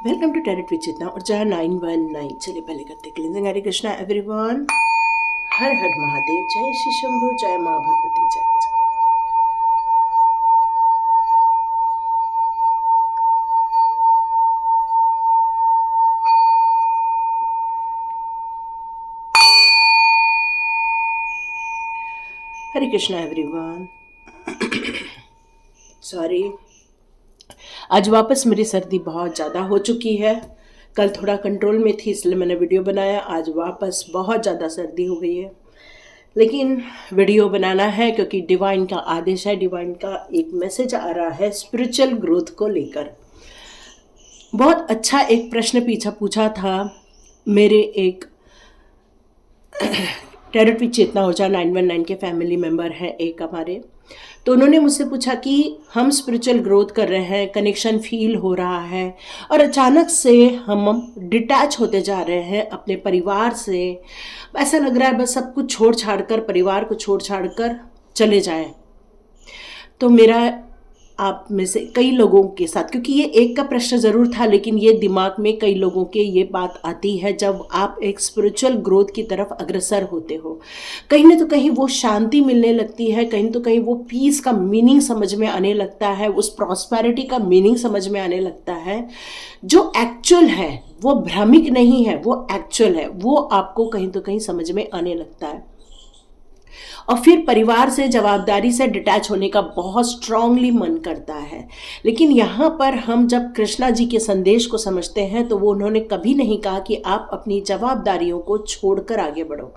Welcome to tarot with चेतना और जहाँ 919। चलिए पहले करते क्लिनजिंग। हरे कृष्णा एवरीवन, हर हर महादेव, जय श्री शंभु, जय माँ भगवती, जय जय। हरे कृष्णा एवरीवन, सॉरी आज वापस मेरी सर्दी बहुत ज़्यादा हो चुकी है। कल थोड़ा कंट्रोल में थी इसलिए मैंने वीडियो बनाया। आज वापस बहुत ज़्यादा सर्दी हो गई है, लेकिन वीडियो बनाना है क्योंकि डिवाइन का आदेश है। डिवाइन का एक मैसेज आ रहा है स्पिरिचुअल ग्रोथ को लेकर। बहुत अच्छा एक प्रश्न पीछा पूछा था मेरे एक टैरेट विद चेतना ऊर्जा 919 के फैमिली मेम्बर हैं एक हमारे। तो उन्होंने मुझसे पूछा कि हम स्पिरिचुअल ग्रोथ कर रहे हैं, कनेक्शन फील हो रहा है और अचानक से हम डिटैच होते जा रहे हैं अपने परिवार से। ऐसा लग रहा है बस सब कुछ छोड़ छाड़ कर, परिवार को छोड़ छाड़ कर चले जाएं। तो मेरा आप में से कई लोगों के साथ, क्योंकि ये एक का प्रश्न ज़रूर था, लेकिन ये दिमाग में कई लोगों के ये बात आती है जब आप एक स्पिरिचुअल ग्रोथ की तरफ अग्रसर होते हो। कहीं ना तो कहीं वो शांति मिलने लगती है, कहीं तो कहीं वो पीस का मीनिंग समझ में आने लगता है, उस प्रॉस्पेरिटी का मीनिंग समझ में आने लगता है। जो एक्चुअल है वो भ्रमिक नहीं है, वो एक्चुअल है, वो आपको कहीं तो कहीं समझ में आने लगता है। और फिर परिवार से, जवाबदारी से डिटैच होने का बहुत स्ट्रांगली मन करता है। लेकिन यहाँ पर हम जब कृष्णा जी के संदेश को समझते हैं तो वो उन्होंने कभी नहीं कहा कि आप अपनी जवाबदारियों को छोड़कर आगे बढ़ो।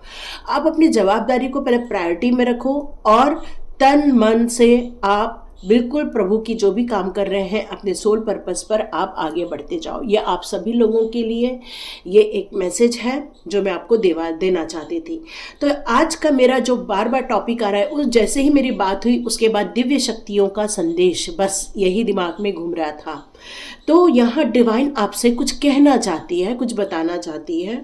आप अपनी जवाबदारी को पहले प्रायोरिटी में रखो और तन मन से आप बिल्कुल प्रभु की जो भी काम कर रहे हैं अपने सोल पर्पस पर आप आगे बढ़ते जाओ। ये आप सभी लोगों के लिए ये एक मैसेज है जो मैं आपको देना चाहती थी। तो आज का मेरा जो बार बार टॉपिक आ रहा है, उस जैसे ही मेरी बात हुई उसके बाद दिव्य शक्तियों का संदेश, बस यही दिमाग में घूम रहा था। तो यहाँ डिवाइन आपसे कुछ कहना चाहती है, कुछ बताना चाहती है।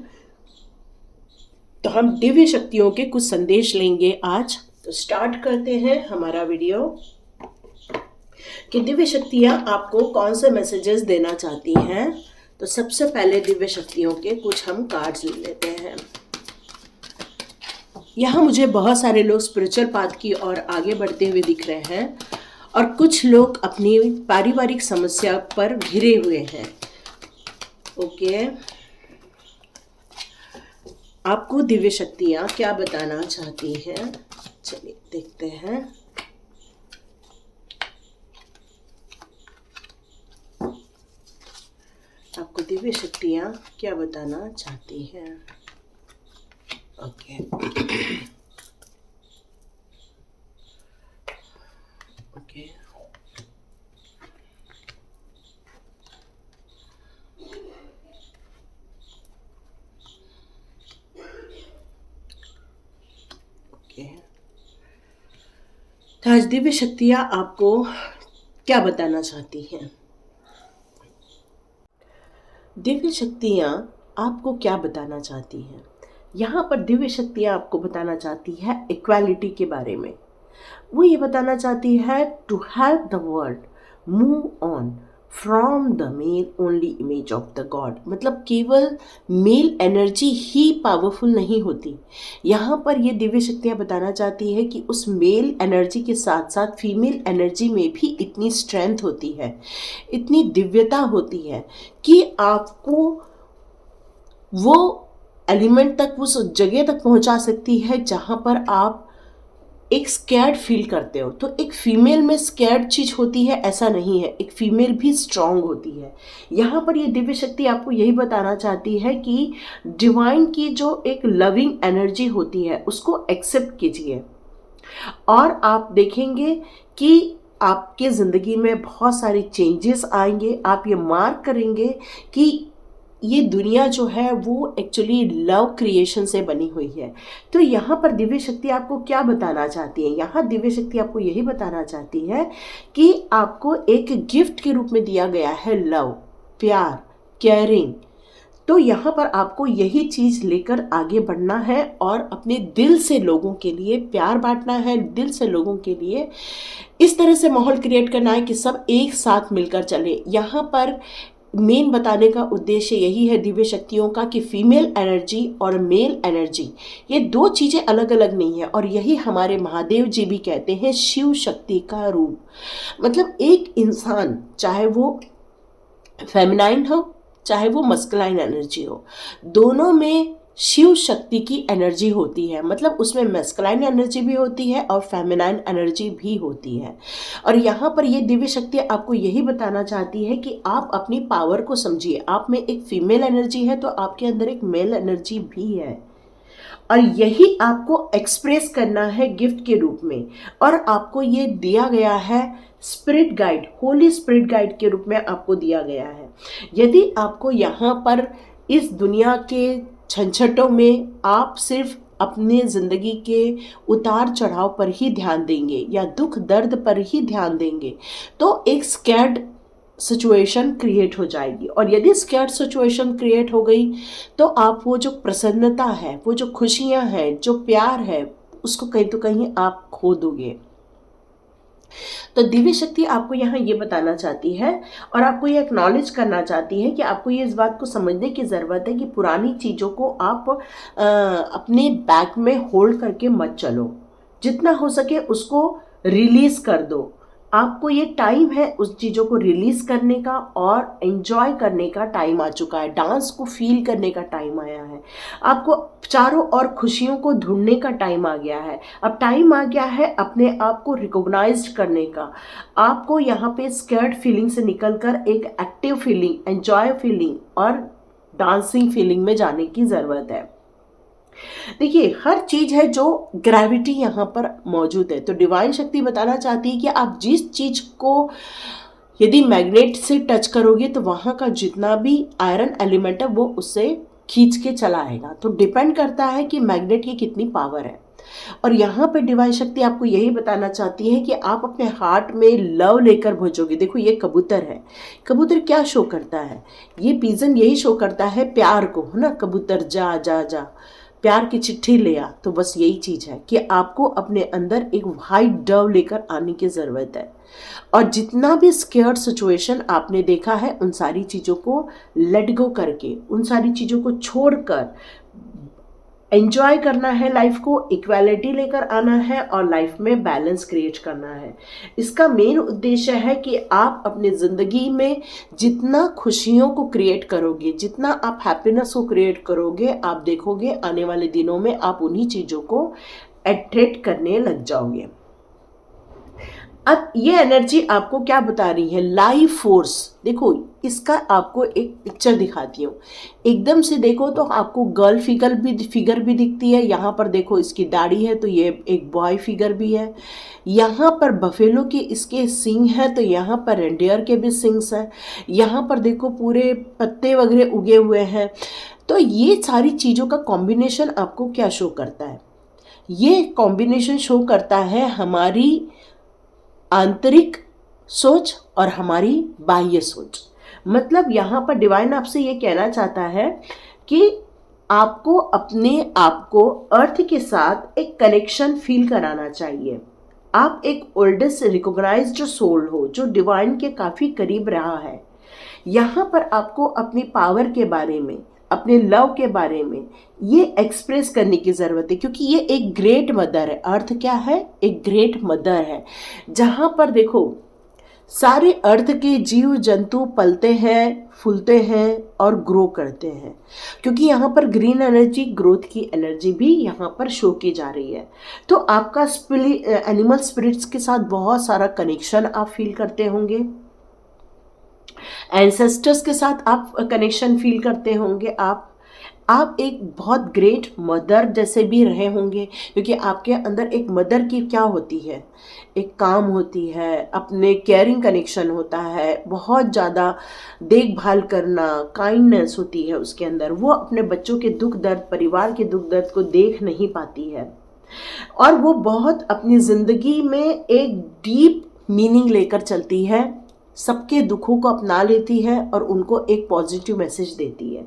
तो हम दिव्य शक्तियों के कुछ संदेश लेंगे आज। तो स्टार्ट करते हैं हमारा वीडियो कि दिव्य शक्तियाँ आपको कौन से मैसेजेस देना चाहती हैं। तो सबसे पहले दिव्य शक्तियों के कुछ हम कार्ड्स ले लेते हैं। यहाँ मुझे बहुत सारे लोग स्पिरिचुअल पाथ की ओर आगे बढ़ते हुए दिख रहे हैं और कुछ लोग अपनी पारिवारिक समस्या पर घिरे हुए हैं। ओके, आपको दिव्य शक्तियाँ क्या बताना चाहती हैं, चलिए देखते हैं। आपको दिव्य शक्तियाँ क्या बताना चाहती हैं। ओके ओके, ओके, तो आज दिव्य शक्तियाँ आपको क्या बताना चाहती हैं। दिव्य शक्तियाँ आपको क्या बताना चाहती हैं। यहाँ पर दिव्य शक्तियाँ आपको बताना चाहती है इक्वालिटी के बारे में। वो ये बताना चाहती है to help the world move on from the male only image of the god. मतलब केवल मेल एनर्जी ही पावरफुल नहीं होती। यहाँ पर ये दिव्य शक्तियाँ बताना चाहती है कि उस मेल एनर्जी के साथ साथ फीमेल एनर्जी में भी इतनी स्ट्रेंथ होती है, इतनी दिव्यता होती है कि आपको वो एलिमेंट तक, उस जगह तक पहुँचा सकती है जहाँ पर आप एक स्कैर्ड फील करते हो। तो एक फीमेल में स्कैर्ड चीज होती है ऐसा नहीं है, एक फीमेल भी स्ट्रांग होती है। यहाँ पर ये दिव्य शक्ति आपको यही बताना चाहती है कि डिवाइन की जो एक लविंग एनर्जी होती है उसको एक्सेप्ट कीजिए और आप देखेंगे कि आपके ज़िंदगी में बहुत सारे चेंजेस आएंगे। आप ये मार्क करेंगे कि ये दुनिया जो है वो एक्चुअली लव क्रिएशन से बनी हुई है। तो यहाँ पर दिव्य शक्ति आपको क्या बताना चाहती है। यहाँ दिव्य शक्ति आपको यही बताना चाहती है कि आपको एक गिफ्ट के रूप में दिया गया है लव, प्यार, केयरिंग। तो यहाँ पर आपको यही चीज़ लेकर आगे बढ़ना है और अपने दिल से लोगों के लिए प्यार बांटना है, दिल से लोगों के लिए इस तरह से माहौल क्रिएट करना है कि सब एक साथ मिलकर चले। यहाँ पर मेन बताने का उद्देश्य यही है दिव्य शक्तियों का कि फीमेल एनर्जी और मेल एनर्जी ये दो चीज़ें अलग अलग नहीं है, और यही हमारे महादेव जी भी कहते हैं शिव शक्ति का रूप। मतलब एक इंसान चाहे वो फेमिनाइन हो चाहे वो मस्कुलाइन एनर्जी हो, दोनों में शिव शक्ति की एनर्जी होती है। मतलब उसमें मस्कुलाइन एनर्जी भी होती है और फेमिनाइन एनर्जी भी होती है। और यहाँ पर ये दिव्य शक्ति आपको यही बताना चाहती है कि आप अपनी पावर को समझिए। आप में एक फीमेल एनर्जी है तो आपके अंदर एक मेल एनर्जी भी है, और यही आपको एक्सप्रेस करना है गिफ्ट के रूप में। और आपको ये दिया गया है spirit guide, Holi spirit guide के रूप में आपको दिया गया है। यदि आपको यहाँ पर इस दुनिया के झंझटों में आप सिर्फ अपने ज़िंदगी के उतार चढ़ाव पर ही ध्यान देंगे या दुख दर्द पर ही ध्यान देंगे, तो एक स्कैर्ड सिचुएशन क्रिएट हो जाएगी। और यदि स्कैर्ड सिचुएशन क्रिएट हो गई तो आप वो जो प्रसन्नता है, वो जो खुशियां हैं, जो प्यार है, उसको कहीं तो कहीं आप खो दोगे। तो दिव्य शक्ति आपको यहाँ ये बताना चाहती है और आपको ये एक्नॉलेज करना चाहती है कि आपको ये इस बात को समझने की ज़रूरत है कि पुरानी चीज़ों को आप अपने बैग में होल्ड करके मत चलो। जितना हो सके उसको रिलीज़ कर दो। आपको ये टाइम है उस चीज़ों को रिलीज़ करने का और एंजॉय करने का टाइम आ चुका है। डांस को फील करने का टाइम आया है। आपको चारों ओर खुशियों को ढूंढने का टाइम आ गया है। अब टाइम आ गया है अपने आप को रिकॉग्नाइज करने का। आपको यहाँ पे स्कैर्ड फीलिंग से निकलकर एक एक्टिव फीलिंग, एंजॉय फीलिंग और डांसिंग फीलिंग में जाने की ज़रूरत है। देखिए, हर चीज है जो ग्रेविटी यहाँ पर मौजूद है। तो डिवाइन शक्ति बताना चाहती है कि आप जिस चीज को यदि मैग्नेट से टच करोगे तो वहाँ का जितना भी आयरन एलिमेंट है वो उससे खींच के चला आएगा। तो डिपेंड करता है कि मैग्नेट की कितनी पावर है। और यहाँ पे डिवाइन शक्ति आपको यही बताना चाहती है कि आप अपने हार्ट में लव लेकर भेजोगे। देखो, ये कबूतर है। कबूतर क्या शो करता है? ये पिजन यही शो करता है प्यार को, है ना। कबूतर जा जा जा, प्यार की चिट्ठी ले आ। तो बस यही चीज़ है कि आपको अपने अंदर एक वाइट डव लेकर आने की ज़रूरत है। और जितना भी स्केयर्ड सिचुएशन आपने देखा है, उन सारी चीज़ों को लेट गो करके, उन सारी चीज़ों को छोड़कर एंजॉय करना है लाइफ को, इक्वालिटी लेकर आना है और लाइफ में बैलेंस क्रिएट करना है। इसका मेन उद्देश्य है कि आप अपनी ज़िंदगी में जितना खुशियों को क्रिएट करोगे, जितना आप हैप्पीनेस को क्रिएट करोगे, आप देखोगे आने वाले दिनों में आप उन्हीं चीज़ों को अट्रैक्ट करने लग जाओगे। अब ये एनर्जी आपको क्या बता रही है? Life force. देखो, इसका आपको एक पिक्चर दिखाती हूँ। एकदम से देखो तो आपको गर्ल फिगर भी दिखती है। यहाँ पर देखो इसकी दाढ़ी है तो ये एक बॉय फिगर भी है। यहाँ पर बफेलो के इसके सींग है तो यहाँ पर रेंडियर के भी सींग्स हैं। यहाँ पर देखो पूरे पत्ते वगैरह उगे हुए हैं। तो ये सारी चीज़ों का कॉम्बिनेशन आपको क्या शो करता है? ये कॉम्बिनेशन शो करता है हमारी आंतरिक सोच और हमारी बाह्य सोच। मतलब यहाँ पर डिवाइन आपसे ये कहना चाहता है कि आपको अपने आप को अर्थ के साथ एक कनेक्शन फील कराना चाहिए। आप एक ओल्डेस्ट रिकॉग्नाइज्ड सोल हो जो डिवाइन के काफ़ी करीब रहा है। यहाँ पर आपको अपनी पावर के बारे में, अपने लव के बारे में ये एक्सप्रेस करने की ज़रूरत है, क्योंकि ये एक ग्रेट मदर है। अर्थ क्या है? एक ग्रेट मदर है, जहाँ पर देखो सारे अर्थ के जीव जंतु पलते हैं, फूलते हैं और ग्रो करते हैं। क्योंकि यहाँ पर ग्रीन एनर्जी, ग्रोथ की एनर्जी भी यहाँ पर शो की जा रही है। तो आपका एनिमल स्पिरिट्स के साथ बहुत सारा कनेक्शन आप फील करते होंगे। एंसेस्टर्स के साथ आप कनेक्शन फील करते होंगे। आप एक बहुत ग्रेट मदर जैसे भी रहे होंगे, क्योंकि आपके अंदर एक मदर की क्या होती है? एक काम होती है, अपने केयरिंग कनेक्शन होता है, बहुत ज़्यादा देखभाल करना, काइंडनेस होती है उसके अंदर। वो अपने बच्चों के दुख दर्द, परिवार के दुख दर्द को देख नहीं पाती है, और वो बहुत अपनी ज़िंदगी में एक डीप मीनिंग लेकर चलती है सबके दुखों को अपना लेती है और उनको एक पॉजिटिव मैसेज देती है।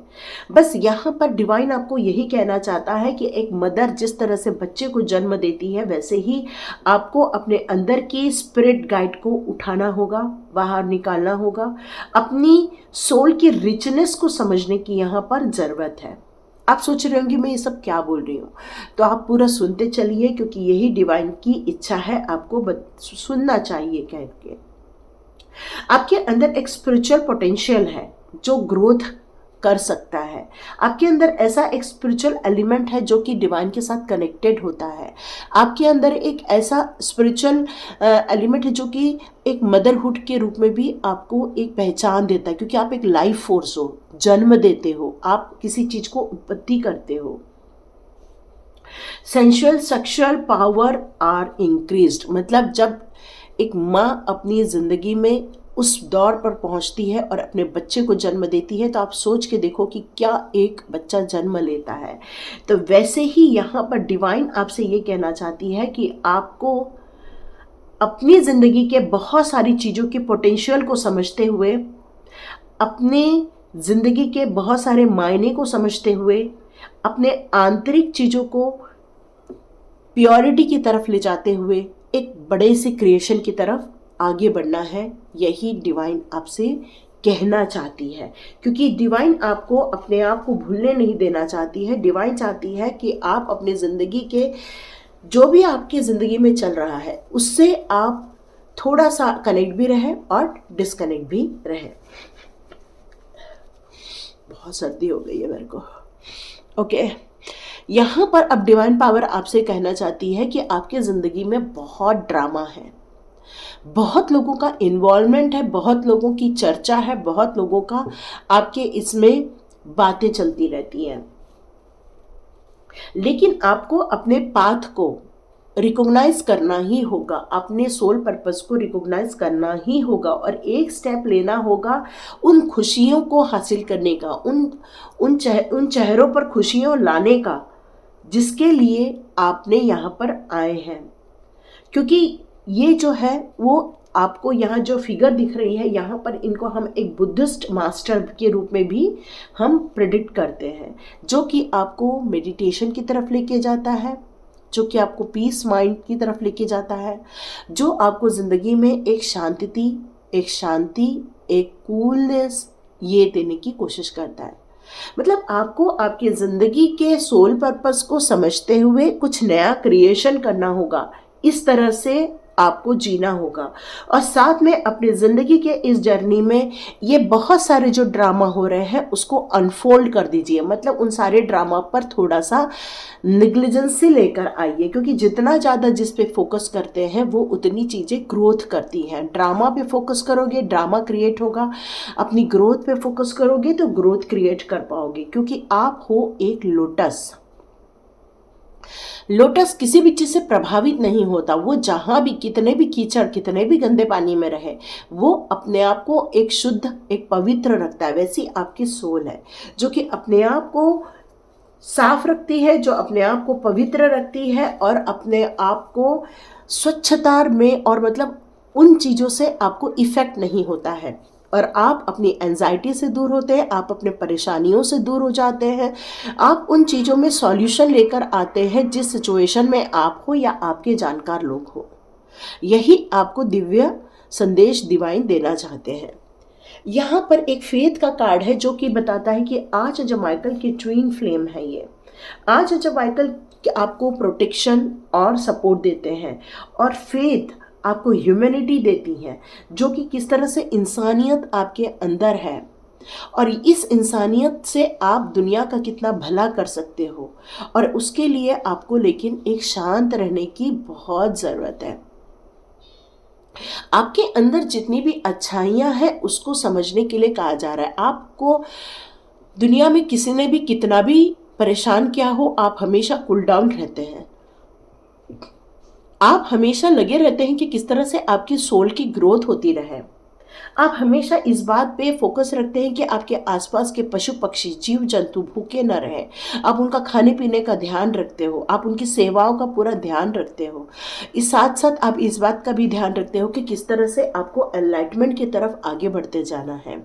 बस यहाँ पर डिवाइन आपको यही कहना चाहता है कि एक मदर जिस तरह से बच्चे को जन्म देती है, वैसे ही आपको अपने अंदर की स्पिरिट गाइड को उठाना होगा, बाहर निकालना होगा। अपनी सोल की रिचनेस को समझने की यहाँ पर ज़रूरत है। आप सोच रहे होंगे मैं ये सब क्या बोल रही हूँ, तो आप पूरा सुनते चलिए, क्योंकि यही डिवाइन की इच्छा है, आपको सुनना चाहिए कह के। आपके अंदर एक स्पिरिचुअल पोटेंशियल है जो ग्रोथ कर सकता है। आपके अंदर ऐसा एक स्पिरिचुअल एलिमेंट है जो कि डिवाइन के साथ कनेक्टेड होता है। आपके अंदर एक ऐसा स्पिरिचुअल एलिमेंट है जो कि एक मदरहुड के रूप में भी आपको एक पहचान देता है, क्योंकि आप एक लाइफ फोर्स हो, जन्म देते हो, आप किसी चीज को उत्पत्ति करते हो। Sensual sexual power are increased, मतलब जब एक माँ अपनी ज़िंदगी में उस दौर पर पहुंचती है और अपने बच्चे को जन्म देती है, तो आप सोच के देखो कि क्या एक बच्चा जन्म लेता है। तो वैसे ही यहाँ पर डिवाइन आपसे ये कहना चाहती है कि आपको अपनी ज़िंदगी के बहुत सारी चीज़ों के पोटेंशियल को समझते हुए, अपनी ज़िंदगी के बहुत सारे मायने को समझते हुए, अपने आंतरिक चीज़ों को प्योरिटी की तरफ ले जाते हुए एक बड़े से क्रिएशन की तरफ आगे बढ़ना है। यही डिवाइन आपसे कहना चाहती है, क्योंकि डिवाइन आपको अपने आप को भूलने नहीं देना चाहती है। डिवाइन चाहती है कि आप अपने ज़िंदगी के जो भी आपकी ज़िंदगी में चल रहा है उससे आप थोड़ा सा कनेक्ट भी रहे और डिस्कनेक्ट भी रहे। बहुत सर्दी हो गई है मेरे को। ओके, यहाँ पर अब डिवाइन पावर आपसे कहना चाहती है कि आपके ज़िंदगी में बहुत ड्रामा है, बहुत लोगों का इन्वॉल्वमेंट है, बहुत लोगों की चर्चा है, बहुत लोगों का आपके इसमें बातें चलती रहती हैं। लेकिन आपको अपने पाथ को रिकॉग्नाइज करना ही होगा, अपने सोल पर्पस को रिकॉग्नाइज करना ही होगा और एक स्टेप लेना होगा उन खुशियों को हासिल करने का, उन चेहरों पर खुशियाँ लाने का जिसके लिए आपने यहाँ पर आए हैं। क्योंकि ये जो है वो आपको यहाँ जो फिगर दिख रही है, यहाँ पर इनको हम एक बुद्धिस्ट मास्टर के रूप में भी हम प्रेडिक्ट करते हैं, जो कि आपको मेडिटेशन की तरफ लेके जाता है, जो कि आपको पीस माइंड की तरफ लेके जाता है, जो आपको ज़िंदगी में एक शांति, एक कूलनेस ये देने की कोशिश करता है। मतलब आपको आपकी ज़िंदगी के सोल पर्पस को समझते हुए कुछ नया क्रिएशन करना होगा, इस तरह से आपको जीना होगा। और साथ में अपनी ज़िंदगी के इस जर्नी में ये बहुत सारे जो ड्रामा हो रहे हैं उसको अनफोल्ड कर दीजिए, मतलब उन सारे ड्रामा पर थोड़ा सा निग्लिजेंस लेकर आइए, क्योंकि जितना ज़्यादा जिस पे फोकस करते हैं वो उतनी चीज़ें ग्रोथ करती हैं। ड्रामा पे फोकस करोगे ड्रामा क्रिएट होगा, अपनी ग्रोथ पे फोकस करोगे तो ग्रोथ क्रिएट कर पाओगे, क्योंकि आप हो एक लोटस। लोटस किसी भी चीज़ से प्रभावित नहीं होता, वो जहाँ भी कितने भी कीचड़ कितने भी गंदे पानी में रहे वो अपने आप को एक शुद्ध एक पवित्र रखता है। वैसी आपकी सोल है जो कि अपने आप को साफ रखती है, जो अपने आप को पवित्र रखती है और अपने आप को स्वच्छता में, और मतलब उन चीज़ों से आपको इफ़ेक्ट नहीं होता है और आप अपनी एंजाइटी से दूर होते हैं, आप अपने परेशानियों से दूर हो जाते हैं, आप उन चीज़ों में सॉल्यूशन लेकर आते हैं जिस सिचुएशन में आप हो या आपके जानकार लोग हो। यही आपको दिव्य संदेश डिवाइन देना चाहते हैं। यहाँ पर एक फेथ का कार्ड है जो कि बताता है कि आज जब माइकल की ट्विन फ्लेम है, ये आज जब माइकल आपको प्रोटेक्शन और सपोर्ट देते हैं और फेथ आपको ह्यूमैनिटी देती है, जो कि किस तरह से इंसानियत आपके अंदर है और इस इंसानियत से आप दुनिया का कितना भला कर सकते हो, और उसके लिए आपको लेकिन एक शांत रहने की बहुत ज़रूरत है। आपके अंदर जितनी भी अच्छाइयाँ हैं उसको समझने के लिए कहा जा रहा है। आपको दुनिया में किसी ने भी कितना भी परेशान किया हो, आप हमेशा कूल डाउन रहते हैं, आप हमेशा लगे रहते हैं कि किस तरह से आपकी सोल की ग्रोथ होती रहे। आप हमेशा इस बात पे फोकस रखते हैं कि आपके आसपास के पशु पक्षी जीव जंतु भूखे न रहें। आप उनका खाने पीने का ध्यान रखते हो, आप उनकी सेवाओं का पूरा ध्यान रखते हो। इस साथ साथ आप इस बात का भी ध्यान रखते हो कि किस तरह से आपको एनलाइटमेंट की तरफ आगे बढ़ते जाना है।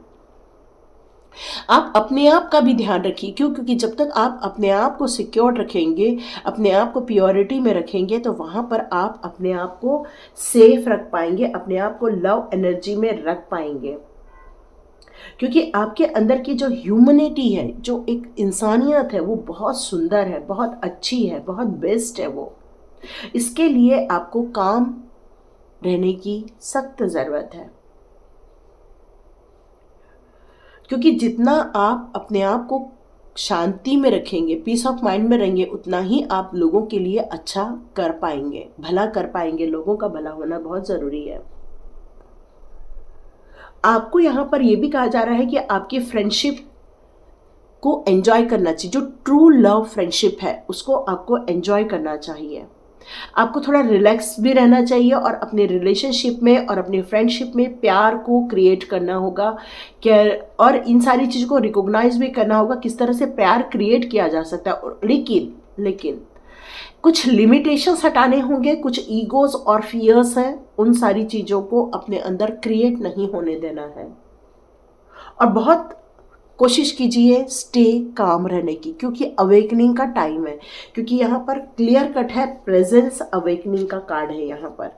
आप अपने आप का भी ध्यान रखिए, क्यों? क्योंकि जब तक आप अपने आप को सिक्योर रखेंगे, अपने आप को प्योरिटी में रखेंगे, तो वहाँ पर आप अपने आप को सेफ रख पाएंगे, अपने आप को लव एनर्जी में रख पाएंगे। क्योंकि आपके अंदर की जो ह्यूमनिटी है, जो एक इंसानियत है, वो बहुत सुंदर है, बहुत अच्छी है, बहुत बेस्ट है वो। इसके लिए आपको काम रहने की सख्त ज़रूरत है, क्योंकि जितना आप अपने आप को शांति में रखेंगे, पीस ऑफ माइंड में रहेंगे, उतना ही आप लोगों के लिए अच्छा कर पाएंगे, भला कर पाएंगे। लोगों का भला होना बहुत ज़रूरी है। आपको यहाँ पर यह भी कहा जा रहा है कि आपकी फ्रेंडशिप को एंजॉय करना चाहिए। जो ट्रू लव फ्रेंडशिप है उसको आपको एंजॉय करना चाहिए। आपको थोड़ा रिलैक्स भी रहना चाहिए और अपने रिलेशनशिप में और अपनी फ्रेंडशिप में प्यार को क्रिएट करना होगा, क्या, और इन सारी चीज़ों को रिकॉग्नाइज भी करना होगा किस तरह से प्यार क्रिएट किया जा सकता है। लेकिन कुछ लिमिटेशंस हटाने होंगे, कुछ ईगोज और फियर्स हैं, उन सारी चीज़ों को अपने अंदर क्रिएट नहीं होने देना है। और बहुत कोशिश कीजिए स्टे काम रहने की, क्योंकि अवेकनिंग का टाइम है। क्योंकि यहाँ पर क्लियर कट है, प्रेजेंस अवेकनिंग का कार्ड है यहाँ पर,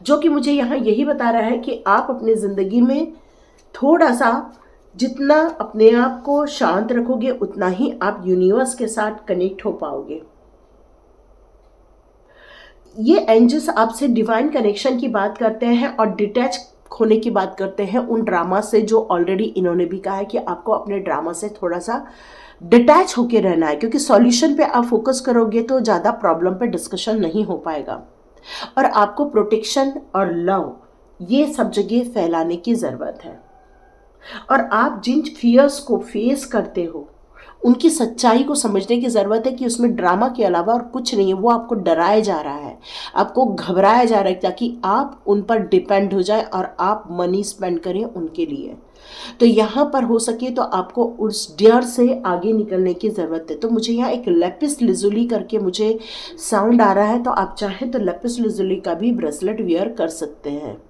जो कि मुझे यहाँ यही बता रहा है कि आप अपनी ज़िंदगी में थोड़ा सा जितना अपने आप को शांत रखोगे, उतना ही आप यूनिवर्स के साथ कनेक्ट हो पाओगे। ये एंजल्स आपसे डिवाइन कनेक्शन की बात करते हैं और डिटैच होने की बात करते हैं उन ड्रामा से, जो ऑलरेडी इन्होंने भी कहा है कि आपको अपने ड्रामा से थोड़ा सा डिटैच होके रहना है, क्योंकि सॉल्यूशन पे आप फोकस करोगे तो ज़्यादा प्रॉब्लम पे डिस्कशन नहीं हो पाएगा। और आपको प्रोटेक्शन और लव ये सब जगह फैलाने की ज़रूरत है। और आप जिन फियर्स को फेस करते हो उनकी सच्चाई को समझने की ज़रूरत है कि उसमें ड्रामा के अलावा और कुछ नहीं है। वो आपको डराया जा रहा है, आपको घबराया जा रहा है, ताकि आप उन पर डिपेंड हो जाए और आप मनी स्पेंड करें उनके लिए। तो यहाँ पर हो सके तो आपको उस डर से आगे निकलने की ज़रूरत है। तो मुझे यहाँ एक लेपिस लिजुली करके मुझे साउंड आ रहा है, तो आप चाहें तो लेपिस लिजुली का भी ब्रेसलेट वियर कर सकते हैं।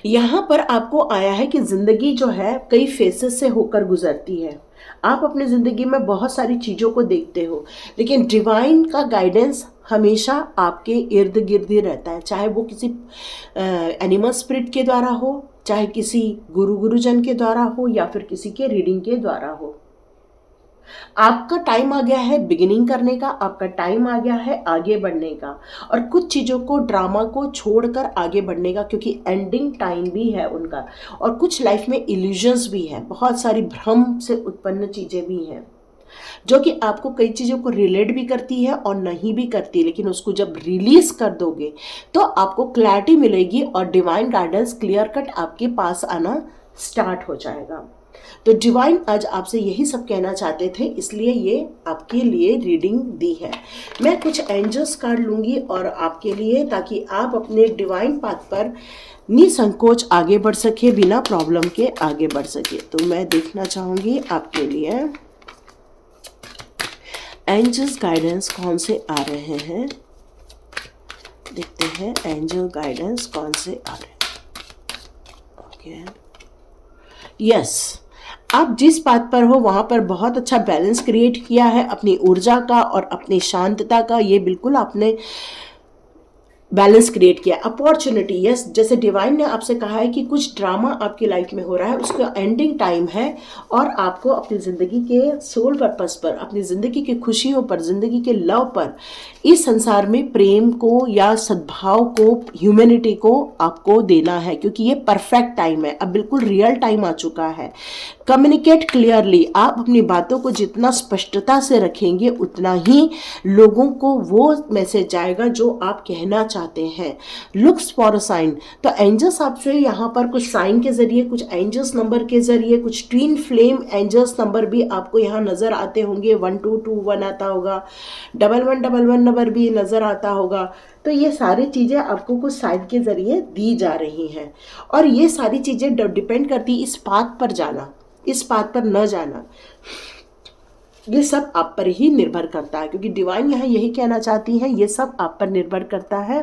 यहाँ पर आपको आया है कि ज़िंदगी जो है कई फेसेस से होकर गुजरती है। आप अपनी ज़िंदगी में बहुत सारी चीज़ों को देखते हो, लेकिन डिवाइन का गाइडेंस हमेशा आपके इर्द गिर्द ही रहता है, चाहे वो किसी एनिमल स्पिरिट के द्वारा हो, चाहे किसी गुरुजन के द्वारा हो, या फिर किसी के रीडिंग के द्वारा हो। आपका टाइम आ गया है बिगिनिंग करने का, आपका टाइम आ गया है आगे बढ़ने का, और कुछ चीज़ों को, ड्रामा को छोड़कर आगे बढ़ने का, क्योंकि एंडिंग टाइम भी है उनका। और कुछ लाइफ में इल्यूजन्स भी हैं, बहुत सारी भ्रम से उत्पन्न चीज़ें भी हैं, जो कि आपको कई चीज़ों को रिलेट भी करती है और नहीं भी करती। लेकिन उसको जब रिलीज कर दोगे तो आपको क्लैरिटी मिलेगी और डिवाइन गाइडेंस क्लियर कट आपके पास आना स्टार्ट हो जाएगा। तो डिवाइन आज आपसे यही सब कहना चाहते थे, इसलिए ये आपके लिए रीडिंग दी है। मैं कुछ एंजल्स कार्ड लूँगी और आपके लिए, ताकि आप अपने डिवाइन पाथ पर निसंकोच आगे बढ़ सके, बिना प्रॉब्लम के आगे बढ़ सके। तो मैं देखना चाहूँगी आपके लिए एंजल्स गाइडेंस कौन से आ रहे हैं। देखते हैं एंजल गाइडेंस कौन से आ रहे हैं। ओके, यस, आप जिस बात पर हो वहाँ पर बहुत अच्छा बैलेंस क्रिएट किया है अपनी ऊर्जा का और अपनी शांतता का। ये बिल्कुल आपने बैलेंस क्रिएट किया। अपॉर्चुनिटी, यस, जैसे डिवाइन ने आपसे कहा है कि कुछ ड्रामा आपकी लाइफ में हो रहा है, उसका एंडिंग टाइम है, और आपको अपनी ज़िंदगी के सोल पर्पस पर, अपनी ज़िंदगी की खुशियों पर, ज़िंदगी के लव पर, इस संसार में प्रेम को या सद्भाव को, ह्यूमैनिटी को आपको देना है, क्योंकि ये परफेक्ट टाइम है। अब बिल्कुल रियल टाइम आ चुका है। कम्युनिकेट क्लियरली, आप अपनी बातों को जितना स्पष्टता से रखेंगे उतना ही लोगों को वो मैसेज आएगा जो आप कहना चाहते चाहते हैं, लुक्स फॉर अ साइन, तो एंजल्स आपसे यहाँ पर कुछ साइन के जरिए, कुछ एंजल्स नंबर के जरिए, कुछ ट्विन फ्लेम एंजल्स नंबर भी आपको यहाँ नज़र आते होंगे। 1221 आता होगा, 1111 नंबर भी नज़र आता होगा। तो ये सारी चीज़ें आपको कुछ साइन के ज़रिए दी जा रही हैं, और ये सारी चीज़ें डिपेंड करती इस पाथ पर जाना, इस पाथ पर न जाना, ये सब आप पर ही निर्भर करता है, क्योंकि डिवाइन यहाँ यही कहना चाहती है, ये सब आप पर निर्भर करता है।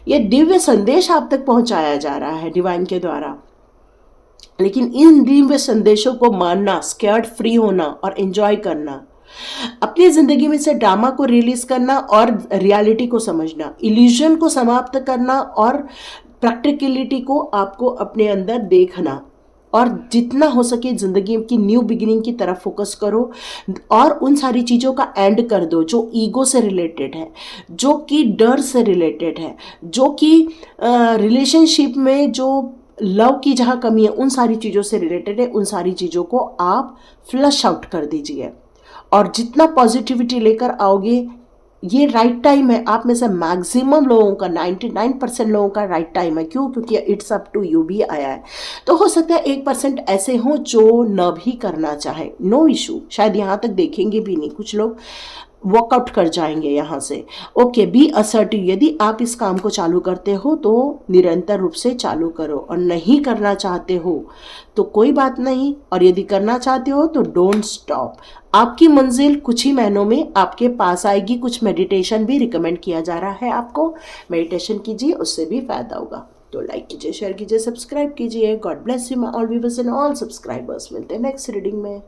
ये दिव्य संदेश आप तक पहुंचाया जा रहा है डिवाइन के द्वारा, लेकिन इन दिव्य संदेशों को मानना, स्कैर्ड फ्री होना और एंजॉय करना, अपनी जिंदगी में से ड्रामा को रिलीज करना और रियलिटी को समझना, इल्यूजन को समाप्त करना और प्रैक्टिकलिटी को आपको अपने अंदर देखना, और जितना हो सके ज़िंदगी की न्यू बिगिनिंग की तरफ फोकस करो, और उन सारी चीज़ों का एंड कर दो जो ईगो से रिलेटेड है, जो कि डर से रिलेटेड है, जो कि रिलेशनशिप में जो लव की जहाँ कमी है उन सारी चीज़ों से रिलेटेड है। उन सारी चीज़ों को आप फ्लश आउट कर दीजिए, और जितना पॉजिटिविटी लेकर आओगे, ये राइट टाइम है। आप में से मैक्सिमम लोगों का, 99% लोगों का राइट टाइम है। क्यों? क्योंकि इट्स अप टू यू भी आया है। तो हो सकता है 1% ऐसे हों जो न भी करना चाहे, नो इशू, शायद यहाँ तक देखेंगे भी नहीं, कुछ लोग वॉकआउट कर जाएंगे यहाँ से। Okay, be assertive. यदि आप इस काम को चालू करते हो तो निरंतर रूप से चालू करो, और नहीं करना चाहते हो तो कोई बात नहीं, और यदि करना चाहते हो तो डोंट स्टॉप। आपकी मंजिल कुछ ही महीनों में आपके पास आएगी। कुछ मेडिटेशन भी रिकमेंड किया जा रहा है आपको, मेडिटेशन कीजिए, उससे भी फायदा होगा। तो लाइक कीजिए, शेयर कीजिए, सब्सक्राइब कीजिए। God bless you my all viewers and all subscribers. मिलते हैं नेक्स्ट रीडिंग में।